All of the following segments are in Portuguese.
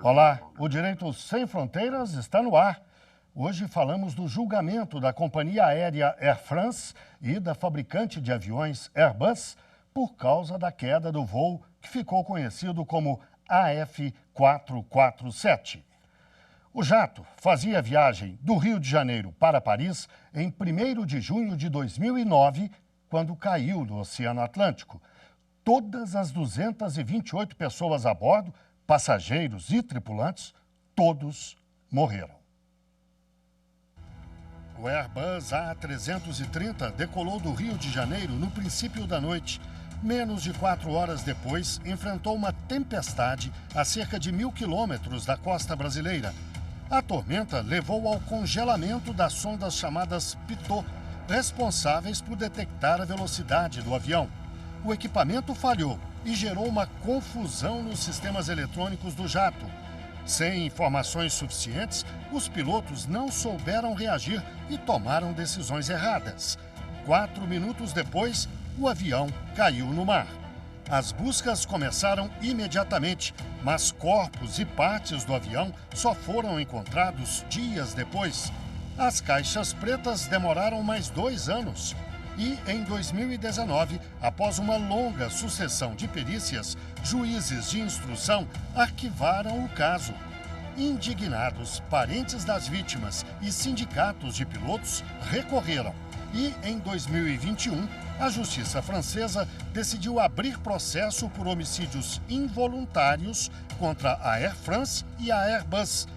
Olá, o Direito Sem Fronteiras está no ar. Hoje falamos do julgamento da companhia aérea Air France e da fabricante de aviões Airbus por causa da queda do voo que ficou conhecido como AF447. O jato fazia a viagem do Rio de Janeiro para Paris em 1º de junho de 2009, quando caiu no Oceano Atlântico. Todas as 228 pessoas a bordo, passageiros e tripulantes, todos morreram. O Airbus A330 decolou do Rio de Janeiro no princípio da noite. Menos de 4 horas depois, enfrentou uma tempestade a cerca de 1.000 quilômetros da costa brasileira. A tormenta levou ao congelamento das sondas chamadas Pitot, responsáveis por detectar a velocidade do avião. O equipamento falhou e gerou uma confusão nos sistemas eletrônicos do jato. Sem informações suficientes, os pilotos não souberam reagir e tomaram decisões erradas. 4 minutos depois, o avião caiu no mar. As buscas começaram imediatamente, mas corpos e partes do avião só foram encontrados dias depois. As caixas pretas demoraram mais 2 anos. E, em 2019, após uma longa sucessão de perícias, juízes de instrução arquivaram o caso. Indignados, parentes das vítimas e sindicatos de pilotos recorreram. E, em 2021, a justiça francesa decidiu abrir processo por homicídios involuntários contra a Air France e a Airbus.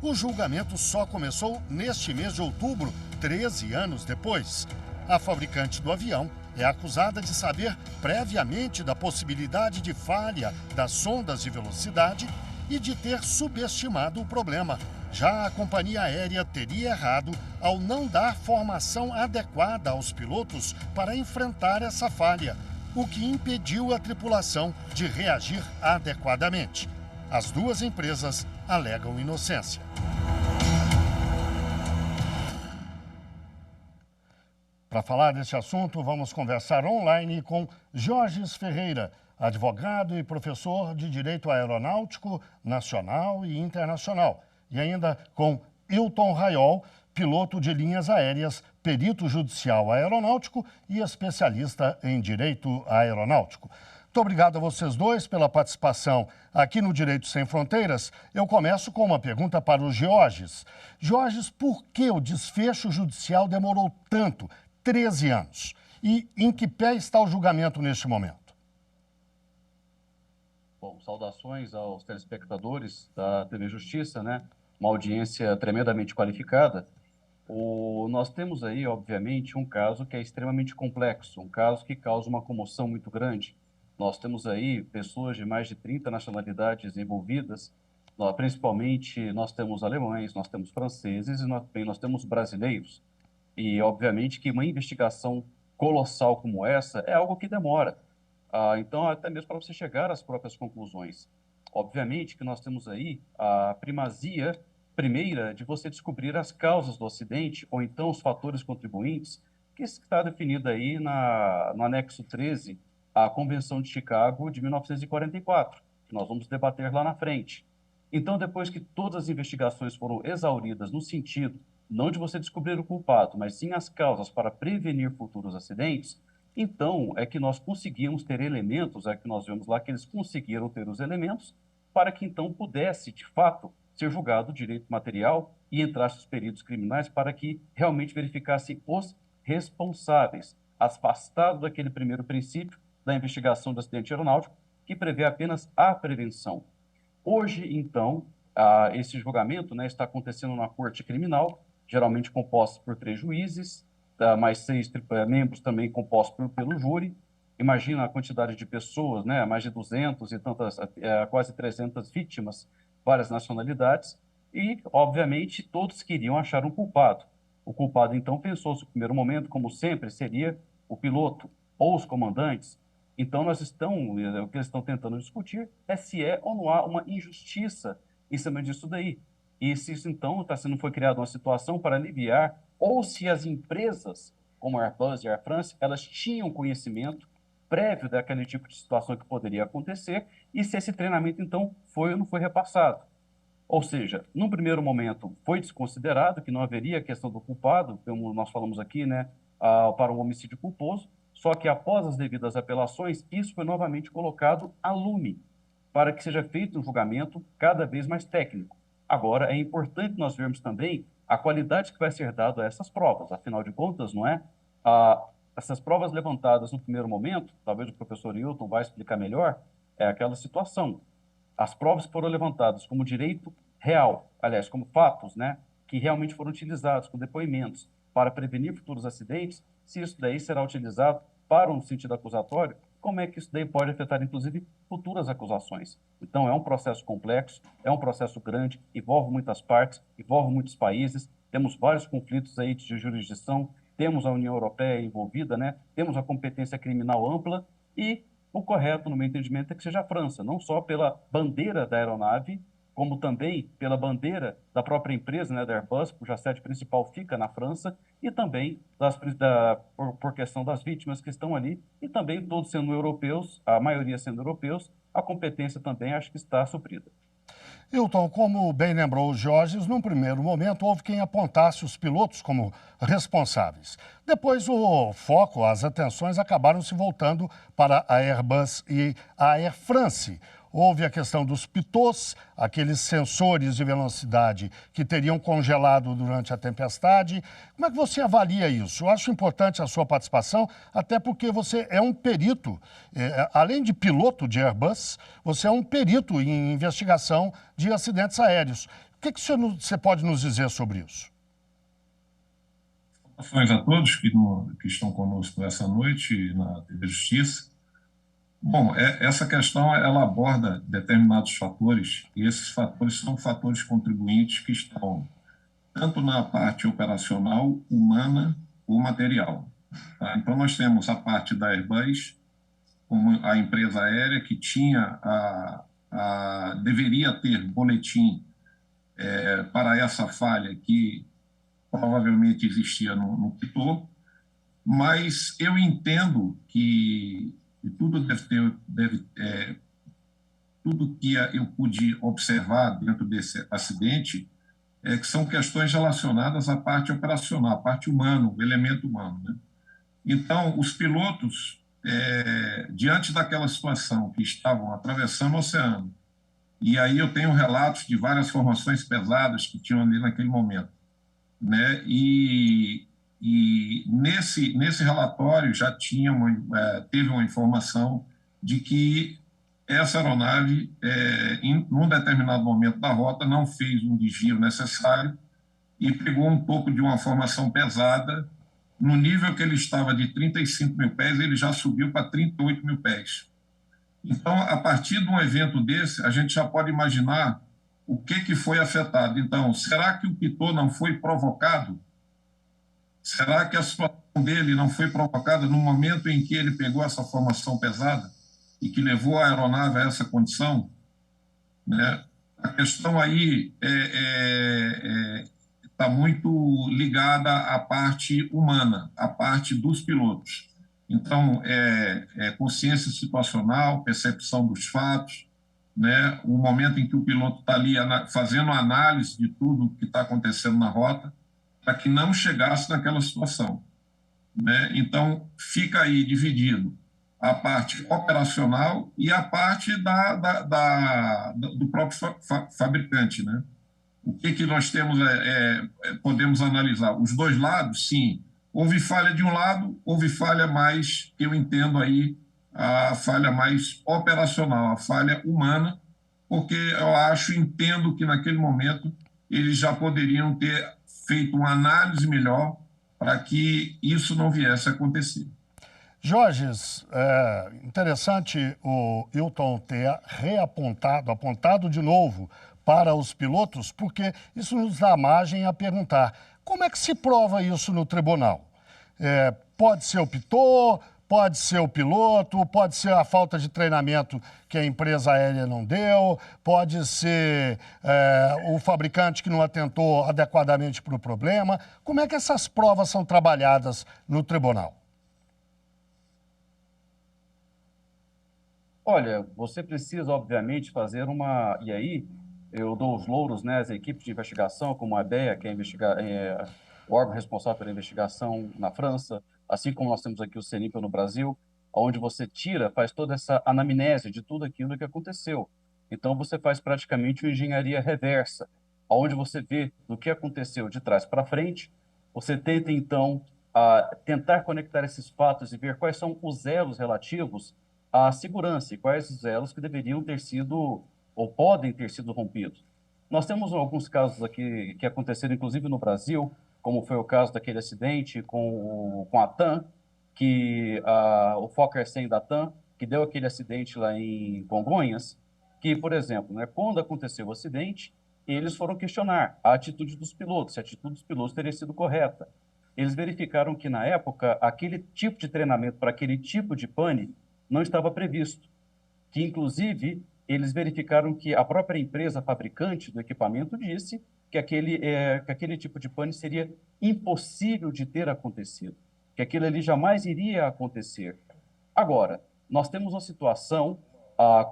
O julgamento só começou neste mês de outubro, 13 anos depois. A fabricante do avião é acusada de saber previamente da possibilidade de falha das sondas de velocidade e de ter subestimado o problema. Já a companhia aérea teria errado ao não dar formação adequada aos pilotos para enfrentar essa falha, o que impediu a tripulação de reagir adequadamente. As duas empresas alegam inocência. Para falar deste assunto, vamos conversar online com Georges Ferreira, advogado e professor de Direito Aeronáutico Nacional e Internacional. E ainda com Hilton Raiol, piloto de linhas aéreas, perito judicial aeronáutico e especialista em Direito Aeronáutico. Muito obrigado a vocês dois pela participação aqui no Direito Sem Fronteiras. Eu começo com uma pergunta para o Georges. Georges, por que o desfecho judicial demorou tanto? 13 anos. E em que pé está o julgamento neste momento? Bom, saudações aos telespectadores da TV Justiça, né? Uma audiência tremendamente qualificada. Nós temos aí, obviamente, um caso que é extremamente complexo, um caso que causa uma comoção muito grande. Nós temos aí pessoas de mais de 30 nacionalidades envolvidas, principalmente nós temos alemães, nós temos franceses e nós temos brasileiros. E, obviamente, que uma investigação colossal como essa é algo que demora. Então, até mesmo para você chegar às próprias conclusões. Obviamente que nós temos aí a primazia primeira de você descobrir as causas do acidente ou então os fatores contribuintes, que está definido aí no anexo 13 à Convenção de Chicago de 1944, que nós vamos debater lá na frente. Então, depois que todas as investigações foram exauridas no sentido não de você descobrir o culpado, mas sim as causas para prevenir futuros acidentes, então é que nós conseguimos ter elementos, é que nós vemos lá que eles conseguiram ter os elementos para que então pudesse, de fato, ser julgado o direito material e entrasse os peritos criminais para que realmente verificassem os responsáveis, afastado daquele primeiro princípio da investigação do acidente aeronáutico, que prevê apenas a prevenção. Hoje, então, esse julgamento, né, está acontecendo na Corte Criminal, geralmente composta por 3 juízes, mais 6 membros também compostos pelo júri. Imagina a quantidade de pessoas, né, mais de 200 e tantas, quase 300 vítimas, várias nacionalidades, e, obviamente, todos queriam achar um culpado. O culpado, então, pensou-se no primeiro momento, como sempre, seria o piloto ou os comandantes. Então, o que eles estão tentando discutir é se é ou não há uma injustiça em cima disso daí. E se isso, então, foi criada uma situação para aliviar, ou se as empresas, como a Airbus e a Air France, elas tinham conhecimento prévio daquele tipo de situação que poderia acontecer, e se esse treinamento, então, foi ou não foi repassado. Ou seja, num primeiro momento foi desconsiderado que não haveria a questão do culpado, como nós falamos aqui, né, para um homicídio culposo, só que após as devidas apelações, isso foi novamente colocado a lume, para que seja feito um julgamento cada vez mais técnico. Agora, é importante nós vermos também a qualidade que vai ser dada a essas provas. Afinal de contas, não é? Essas provas levantadas no primeiro momento, talvez o professor Hilton vai explicar melhor, é aquela situação. As provas que foram levantadas como direito real, aliás, como fatos, né, que realmente foram utilizados com depoimentos para prevenir futuros acidentes, se isso daí será utilizado para um sentido acusatório, como é que isso daí pode afetar, inclusive, futuras acusações? Então, é um processo complexo, é um processo grande, envolve muitas partes, envolve muitos países, temos vários conflitos aí de jurisdição, temos a União Europeia envolvida, né? Temos a competência criminal ampla e o correto, no meu entendimento, é que seja a França, não só pela bandeira da aeronave, como também pela bandeira da própria empresa, né, da Airbus, cuja sede principal fica na França, e também por questão das vítimas que estão ali, e também todos sendo europeus, a maioria sendo europeus, a competência também acho que está suprida. Hilton, como bem lembrou o Georges, num primeiro momento houve quem apontasse os pilotos como responsáveis. Depois o foco, as atenções acabaram se voltando para a Airbus e a Air France. Houve a questão dos pitôs, aqueles sensores de velocidade que teriam congelado durante a tempestade. Como é que você avalia isso? Eu acho importante a sua participação, até porque você é um perito, além de piloto de Airbus, você é um perito em investigação de acidentes aéreos. O que você pode nos dizer sobre isso? Saudações a todos que estão conosco essa noite na TV Justiça. Bom, essa questão ela aborda determinados fatores, e esses fatores são fatores contribuintes que estão tanto na parte operacional, humana ou material. Tá? Então, nós temos a parte da Airbus, como a empresa aérea que deveria ter boletim para essa falha que provavelmente existia no Pitô, mas eu entendo que tudo tudo que eu pude observar dentro desse acidente que são questões relacionadas à parte operacional, à parte humana, o elemento humano, né? Então, os pilotos, diante daquela situação que estavam atravessando o oceano, e aí eu tenho relatos de várias formações pesadas que tinham ali naquele momento, né? E nesse relatório já teve uma informação de que essa aeronave, num determinado momento da rota, não fez um desvio necessário e pegou um pouco de uma formação pesada. No nível que ele estava de 35 mil pés, ele já subiu para 38 mil pés. Então, a partir de um evento desse, a gente já pode imaginar o que foi afetado. Então, será que o pitô não foi provocado? Será que a situação dele não foi provocada no momento em que ele pegou essa formação pesada e que levou a aeronave a essa condição? Né? A questão aí está muito ligada à parte humana, à parte dos pilotos. Então, consciência situacional, percepção dos fatos, né? O momento em que o piloto está ali fazendo análise de tudo que está acontecendo na rota, para que não chegasse naquela situação, né? Então, fica aí dividido a parte operacional e a parte do próprio fabricante, né? O que nós temos podemos analisar? Os dois lados, sim. Houve falha de um lado, houve falha mais, eu entendo aí, a falha mais operacional, a falha humana, porque eu entendo que naquele momento eles já poderiam ter feito uma análise melhor para que isso não viesse a acontecer. Jorges, interessante o Hilton ter apontado de novo para os pilotos, porque isso nos dá margem a perguntar como é que se prova isso no tribunal? Pode ser o pitô, pode ser o piloto, pode ser a falta de treinamento que a empresa aérea não deu, pode ser o fabricante que não atentou adequadamente para o problema. Como é que essas provas são trabalhadas no tribunal? Olha, você precisa, obviamente, fazer uma... E aí, eu dou os louros, né, às equipes de investigação, como a EBEA, que é o órgão responsável pela investigação na França, assim como nós temos aqui o CENIPA no Brasil, onde você faz toda essa anamnese de tudo aquilo que aconteceu. Então, você faz praticamente uma engenharia reversa, onde você vê do que aconteceu de trás para frente, você tenta, então, tentar conectar esses fatos e ver quais são os elos relativos à segurança e quais os elos que deveriam ter sido ou podem ter sido rompidos. Nós temos alguns casos aqui que aconteceram, inclusive no Brasil, como foi o caso daquele acidente com a TAM, o Fokker 100 da TAM, que deu aquele acidente lá em Congonhas, que, por exemplo, né, quando aconteceu o acidente, eles foram questionar a atitude dos pilotos, se a atitude dos pilotos teria sido correta. Eles verificaram que, na época, aquele tipo de treinamento para aquele tipo de pane não estava previsto, que, inclusive, eles verificaram que a própria empresa fabricante do equipamento disse que aquele tipo de pane seria impossível de ter acontecido, que aquilo ali jamais iria acontecer. Agora, nós temos uma situação,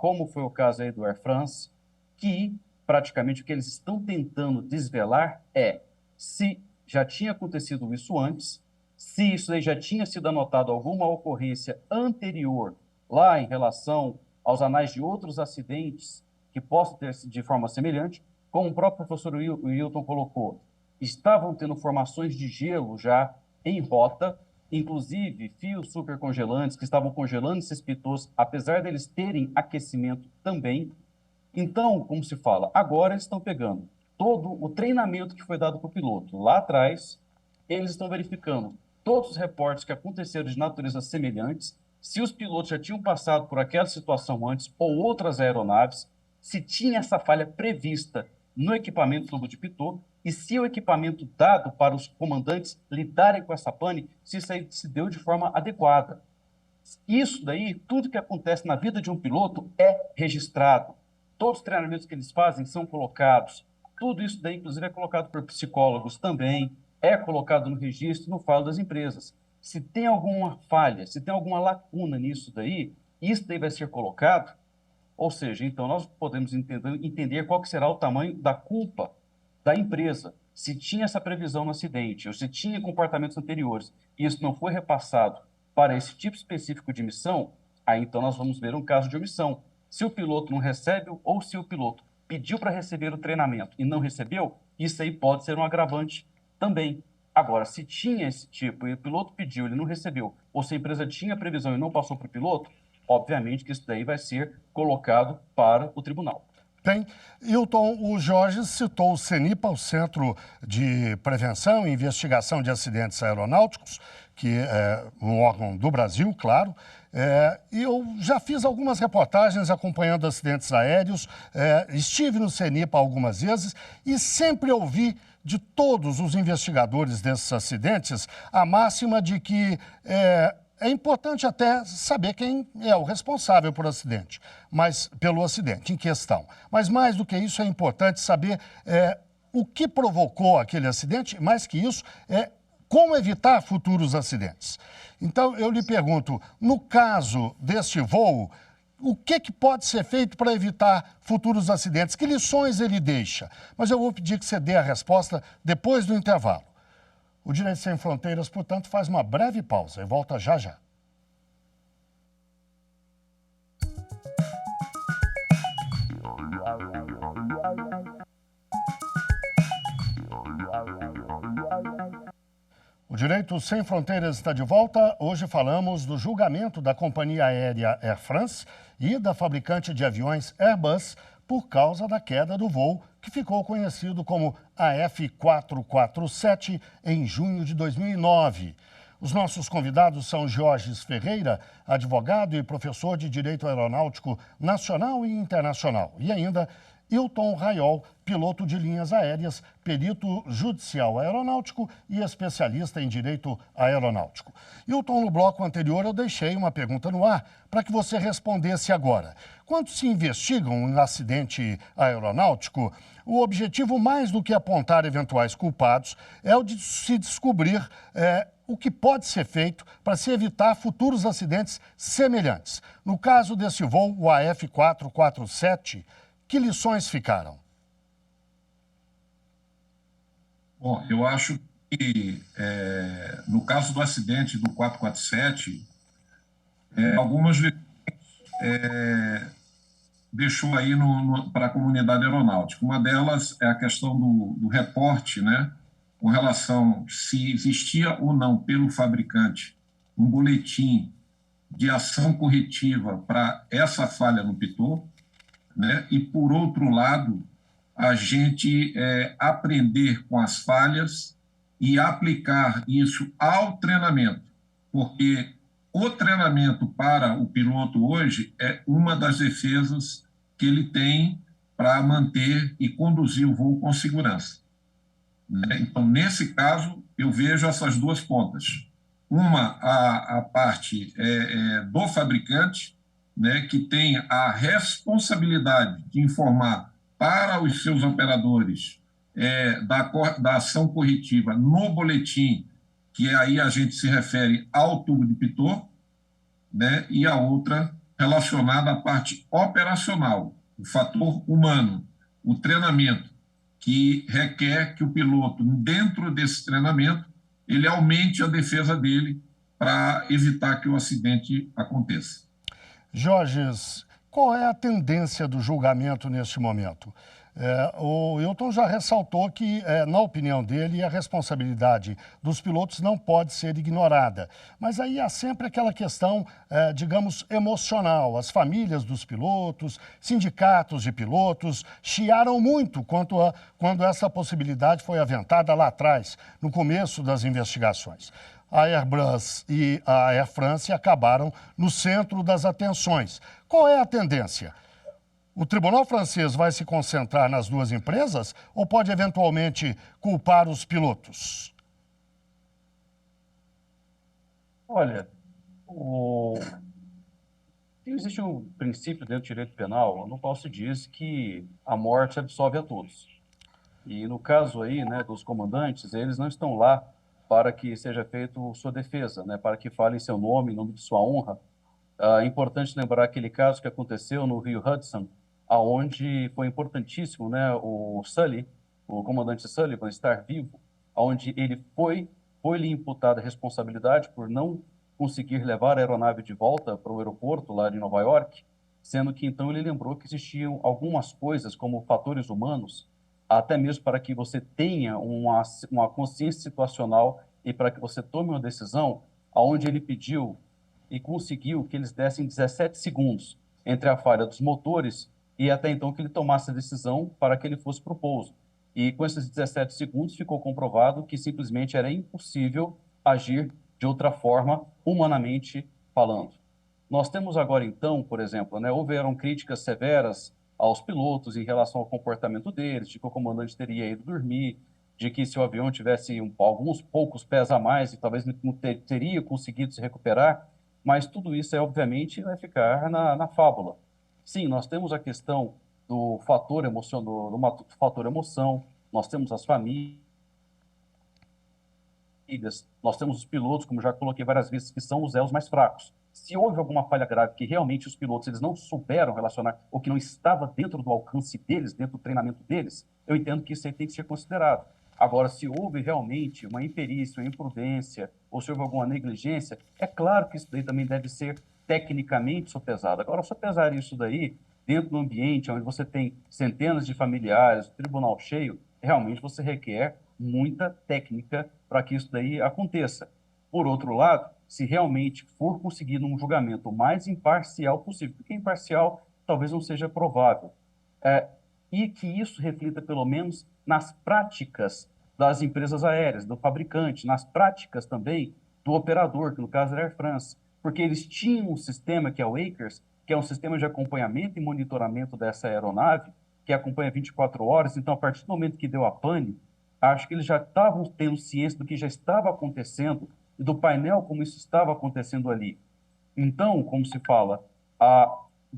como foi o caso aí do Air France, que praticamente o que eles estão tentando desvelar é se já tinha acontecido isso antes, se isso aí já tinha sido anotado alguma ocorrência anterior lá em relação aos anais de outros acidentes que possam ter sido de forma semelhante, como o próprio professor Wilton colocou, estavam tendo formações de gelo já em rota, inclusive fios supercongelantes que estavam congelando esses pitôs, apesar deles terem aquecimento também. Então, como se fala, agora eles estão pegando todo o treinamento que foi dado para o piloto lá atrás, eles estão verificando todos os reportes que aconteceram de natureza semelhantes, se os pilotos já tinham passado por aquela situação antes ou outras aeronaves, se tinha essa falha prevista no equipamento tubo de pitot e se o equipamento dado para os comandantes lidarem com essa pane, se isso aí se deu de forma adequada. Isso daí, tudo que acontece na vida de um piloto é registrado. Todos os treinamentos que eles fazem são colocados. Tudo isso daí, inclusive, é colocado por psicólogos também, é colocado no registro, no file das empresas. Se tem alguma falha, se tem alguma lacuna nisso daí, isso daí vai ser colocado, ou seja, então nós podemos entender qual que será o tamanho da culpa da empresa. Se tinha essa previsão no acidente, ou se tinha comportamentos anteriores, e isso não foi repassado para esse tipo específico de missão, aí então nós vamos ver um caso de omissão. Se o piloto não recebe, ou se o piloto pediu para receber o treinamento e não recebeu, isso aí pode ser um agravante também. Agora, se tinha esse tipo e o piloto pediu, ele não recebeu, ou se a empresa tinha previsão e não passou para o piloto, obviamente que isso daí vai ser colocado para o tribunal. Bem, Hilton, o Jorge citou o CENIPA, o Centro de Prevenção e Investigação de Acidentes Aeronáuticos, que é um órgão do Brasil, claro. E eu já fiz algumas reportagens acompanhando acidentes aéreos, estive no CENIPA algumas vezes e sempre ouvi de todos os investigadores desses acidentes a máxima de que é importante até saber quem é o responsável por acidente, pelo acidente em questão. Mas mais do que isso, é importante saber o que provocou aquele acidente, mais que isso, como evitar futuros acidentes. Então, eu lhe pergunto, no caso deste voo, o que pode ser feito para evitar futuros acidentes? Que lições ele deixa? Mas eu vou pedir que você dê a resposta depois do intervalo. O Direito Sem Fronteiras, portanto, faz uma breve pausa e volta já já. O Direito Sem Fronteiras está de volta. Hoje falamos do julgamento da companhia aérea Air France e da fabricante de aviões Airbus por causa da queda do voo, que ficou conhecido como AF447 em junho de 2009. Os nossos convidados são Georges Ferreira, advogado e professor de Direito Aeronáutico Nacional e Internacional, e ainda Hilton Raiol, piloto de linhas aéreas, perito judicial aeronáutico e especialista em direito aeronáutico. Hilton, no bloco anterior eu deixei uma pergunta no ar para que você respondesse agora. Quando se investiga um acidente aeronáutico, o objetivo, mais do que apontar eventuais culpados, é o de se descobrir o que pode ser feito para se evitar futuros acidentes semelhantes. No caso desse voo, o AF447, que lições ficaram? Bom, eu acho que, no caso do acidente do 447, algumas deixou aí para a comunidade aeronáutica. Uma delas é a questão do reporte, né, com relação se existia ou não pelo fabricante um boletim de ação corretiva para essa falha no pitot, né, e, por outro lado, a gente aprender com as falhas e aplicar isso ao treinamento, porque o treinamento para o piloto hoje é uma das defesas que ele tem para manter e conduzir o voo com segurança, né? Então, nesse caso, eu vejo essas duas pontas. Uma, a parte do fabricante, né, que tem a responsabilidade de informar para os seus operadores da ação corretiva no boletim, que aí a gente se refere ao tubo de pitot, né, e a outra relacionada à parte operacional, o fator humano, o treinamento, que requer que o piloto, dentro desse treinamento, ele aumente a defesa dele para evitar que o acidente aconteça. Jorges, qual é a tendência do julgamento neste momento? O Hilton já ressaltou que, na opinião dele, a responsabilidade dos pilotos não pode ser ignorada. Mas aí há sempre aquela questão, digamos, emocional. As famílias dos pilotos, sindicatos de pilotos, chiaram muito quando essa possibilidade foi aventada lá atrás, no começo das investigações. A Airbus e a Air France acabaram no centro das atenções. Qual é a tendência? O tribunal francês vai se concentrar nas duas empresas ou pode eventualmente culpar os pilotos? Olha, existe um princípio dentro do direito penal no qual se diz que a morte absolve a todos. E no caso aí, né, dos comandantes, eles não estão lá para que seja feito sua defesa, né, para que falem seu nome, em nome de sua honra. É importante lembrar aquele caso que aconteceu no Rio Hudson, aonde foi importantíssimo, né, o Sully, o comandante Sullivan, estar vivo, aonde ele foi-lhe imputada a responsabilidade por não conseguir levar a aeronave de volta para o aeroporto lá de Nova York, sendo que então ele lembrou que existiam algumas coisas como fatores humanos, até mesmo para que você tenha uma consciência situacional e para que você tome uma decisão, aonde ele pediu e conseguiu que eles dessem 17 segundos entre a falha dos motores e até então que ele tomasse a decisão para que ele fosse para o pouso. E com esses 17 segundos ficou comprovado que simplesmente era impossível agir de outra forma, humanamente falando. Nós temos agora então, por exemplo, né, houveram críticas severas aos pilotos em relação ao comportamento deles, de que o comandante teria ido dormir, de que se o avião tivesse alguns poucos pés a mais e talvez não teria conseguido se recuperar, mas tudo isso, obviamente, vai ficar na fábula. Sim, nós temos a questão do fator do fator emoção, nós temos as famílias, nós temos os pilotos, como já coloquei várias vezes, que são os elos mais fracos. Se houve alguma falha grave que realmente os pilotos eles não souberam relacionar ou que não estava dentro do alcance deles, dentro do treinamento deles, eu entendo que isso aí tem que ser considerado. Agora, se houve realmente uma imperícia, uma imprudência, ou se houve alguma negligência, é claro que isso daí também deve ser tecnicamente sopesado. Agora, sopesar isso daí dentro do ambiente onde você tem centenas de familiares, tribunal cheio, realmente você requer muita técnica para que isso daí aconteça. Por outro lado, se realmente for conseguido um julgamento mais imparcial possível, porque imparcial talvez não seja provável, e que isso reflita pelo menos nas práticas das empresas aéreas, do fabricante, nas práticas também do operador, que no caso era a Air France, porque eles tinham um sistema que é o ACERS, que é um sistema de acompanhamento e monitoramento dessa aeronave, que acompanha 24 horas, então a partir do momento que deu a pane, acho que eles já estavam tendo ciência do que já estava acontecendo e do painel como isso estava acontecendo ali. Então, como se fala,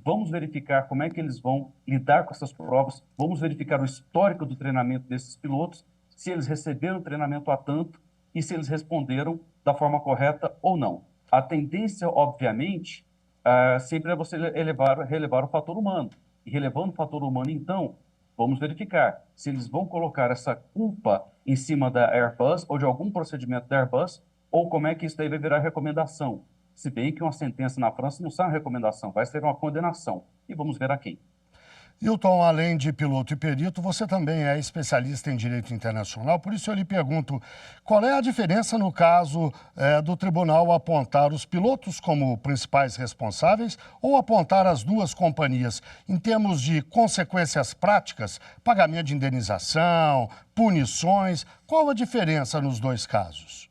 vamos verificar como é que eles vão lidar com essas provas, vamos verificar o histórico do treinamento desses pilotos, se eles receberam treinamento a tanto e se eles responderam da forma correta ou não. A tendência, obviamente, sempre é você relevar o fator humano. E relevando o fator humano, então, Vamos verificar se eles vão colocar essa culpa em cima da Airbus ou de algum procedimento da Airbus, ou como é que isso daí vai virar recomendação. Se bem que uma sentença na França não sai uma recomendação, vai ser uma condenação. E vamos ver a quem. Hilton, além de piloto e perito, você também é especialista em direito internacional, por isso eu lhe pergunto, qual é a diferença no caso do tribunal apontar os pilotos como principais responsáveis ou apontar as duas companhias em termos de consequências práticas, pagamento de indenização, punições, qual a diferença nos dois casos?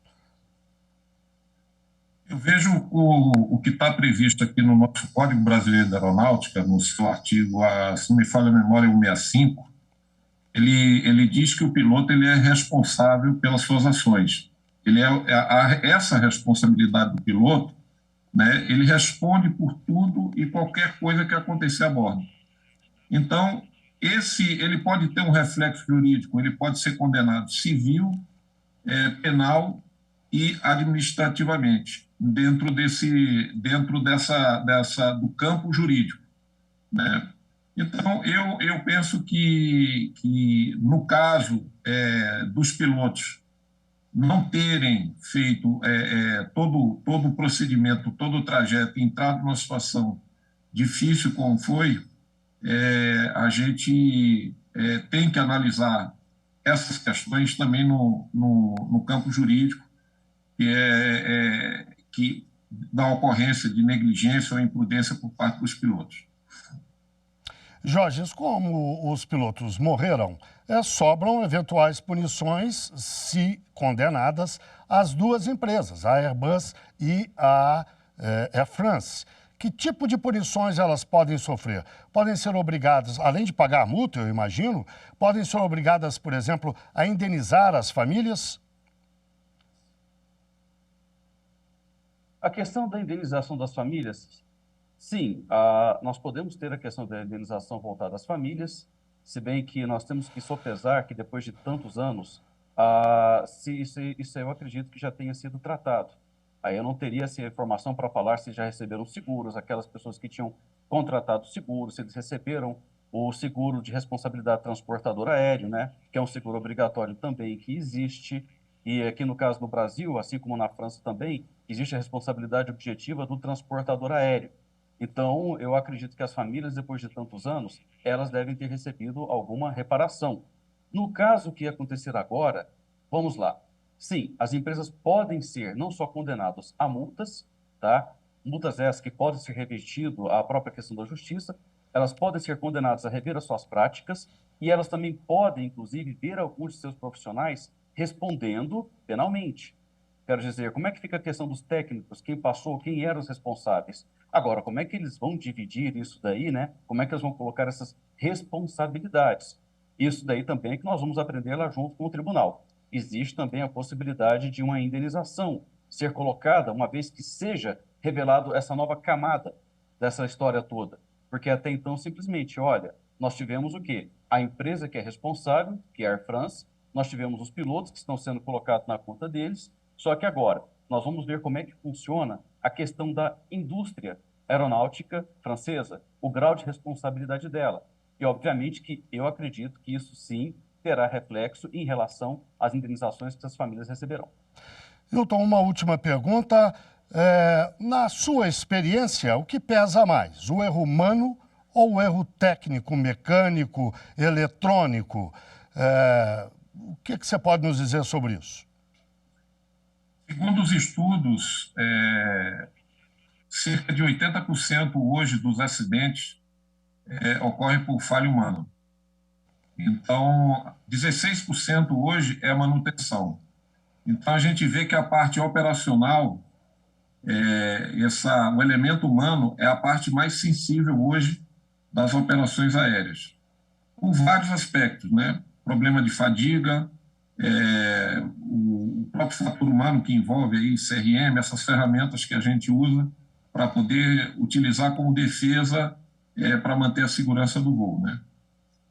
Eu vejo o que está previsto aqui no nosso Código Brasileiro da Aeronáutica, no seu artigo, se não me falha a memória, 165, ele diz que o piloto ele é responsável pelas suas ações. Essa responsabilidade do piloto, né, ele responde por tudo e qualquer coisa que acontecer a bordo. Então, ele pode ter um reflexo jurídico, ele pode ser condenado civil, penal e administrativamente dentro do campo jurídico, né? Então eu penso que no caso dos pilotos não terem feito todo o procedimento, todo o trajeto, entrado numa situação difícil como foi, a gente tem que analisar essas questões também no campo jurídico, que da ocorrência de negligência ou imprudência por parte dos pilotos. Jorge, como os pilotos morreram, sobram eventuais punições, se condenadas, às duas empresas, a Airbus e a Air France. Que tipo de punições elas podem sofrer? Podem ser obrigadas, além de pagar a multa, eu imagino, podem ser obrigadas, por exemplo, a indenizar as famílias? A questão da indenização das famílias, sim, nós podemos ter a questão da indenização voltada às famílias, se bem que nós temos que sopesar que depois de tantos anos, isso eu acredito que já tenha sido tratado. Aí eu não teria essa informação para falar se já receberam seguros, aquelas pessoas que tinham contratado seguro, se eles receberam o seguro de responsabilidade transportador aéreo, né, que é um seguro obrigatório também que existe. E aqui no caso do Brasil, assim como na França também, existe a responsabilidade objetiva do transportador aéreo. Então, eu acredito que as famílias, depois de tantos anos, elas devem ter recebido alguma reparação. No caso que acontecer agora, vamos lá. Sim, as empresas podem ser não só condenadas a multas, tá? Multas essas que podem ser revestido à própria questão da justiça, elas podem ser condenadas a rever as suas práticas e elas também podem, inclusive, ver alguns de seus profissionais respondendo penalmente. Quero dizer, como é que fica a questão dos técnicos, quem passou, quem eram os responsáveis? Agora, como é que eles vão dividir isso daí, né? Como é que eles vão colocar essas responsabilidades? Isso daí também é que nós vamos aprender lá junto com o tribunal. Existe também a possibilidade de uma indenização ser colocada, uma vez que seja revelado essa nova camada dessa história toda. Porque até então, simplesmente, olha, nós tivemos o quê? A empresa que é responsável, que é a Air France, nós tivemos os pilotos que estão sendo colocados na conta deles, só que agora nós vamos ver como é que funciona a questão da indústria aeronáutica francesa, o grau de responsabilidade dela. E, obviamente, que eu acredito que isso sim terá reflexo em relação às indenizações que essas famílias receberão. Hilton, uma última pergunta. Na sua experiência, o que pesa mais, o erro humano ou o erro técnico, mecânico, eletrônico? O que você pode nos dizer sobre isso? Segundo os estudos, cerca de 80% hoje dos acidentes ocorrem por falha humana. Então, 16% hoje é a manutenção. Então, a gente vê que a parte operacional, o elemento humano é a parte mais sensível hoje das operações aéreas. Por vários aspectos, né? Problema de fadiga, o próprio fator humano que envolve aí CRM, essas ferramentas que a gente usa para poder utilizar como defesa para manter a segurança do voo, né?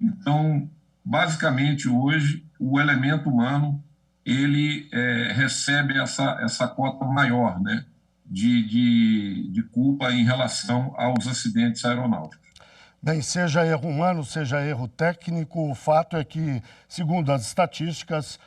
Então, basicamente, hoje, o elemento humano, ele recebe essa cota maior, né, de culpa em relação aos acidentes aeronáuticos. Bem, seja erro humano, seja erro técnico, o fato é que, segundo as estatísticas,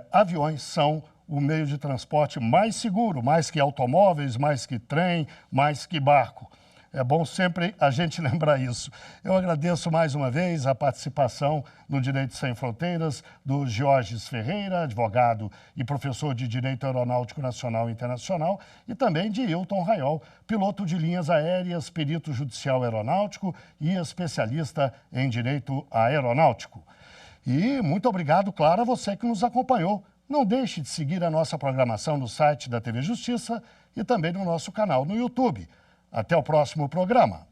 aviões são o meio de transporte mais seguro, mais que automóveis, mais que trem, mais que barco. É bom sempre a gente lembrar isso. Eu agradeço mais uma vez a participação no Direito Sem Fronteiras do Georges Ferreira, advogado e professor de Direito Aeronáutico Nacional e Internacional, e também de Hilton Raiol, piloto de linhas aéreas, perito judicial aeronáutico e especialista em Direito Aeronáutico. E muito obrigado, claro, a você que nos acompanhou. Não deixe de seguir a nossa programação no site da TV Justiça e também no nosso canal no YouTube. Até o próximo programa.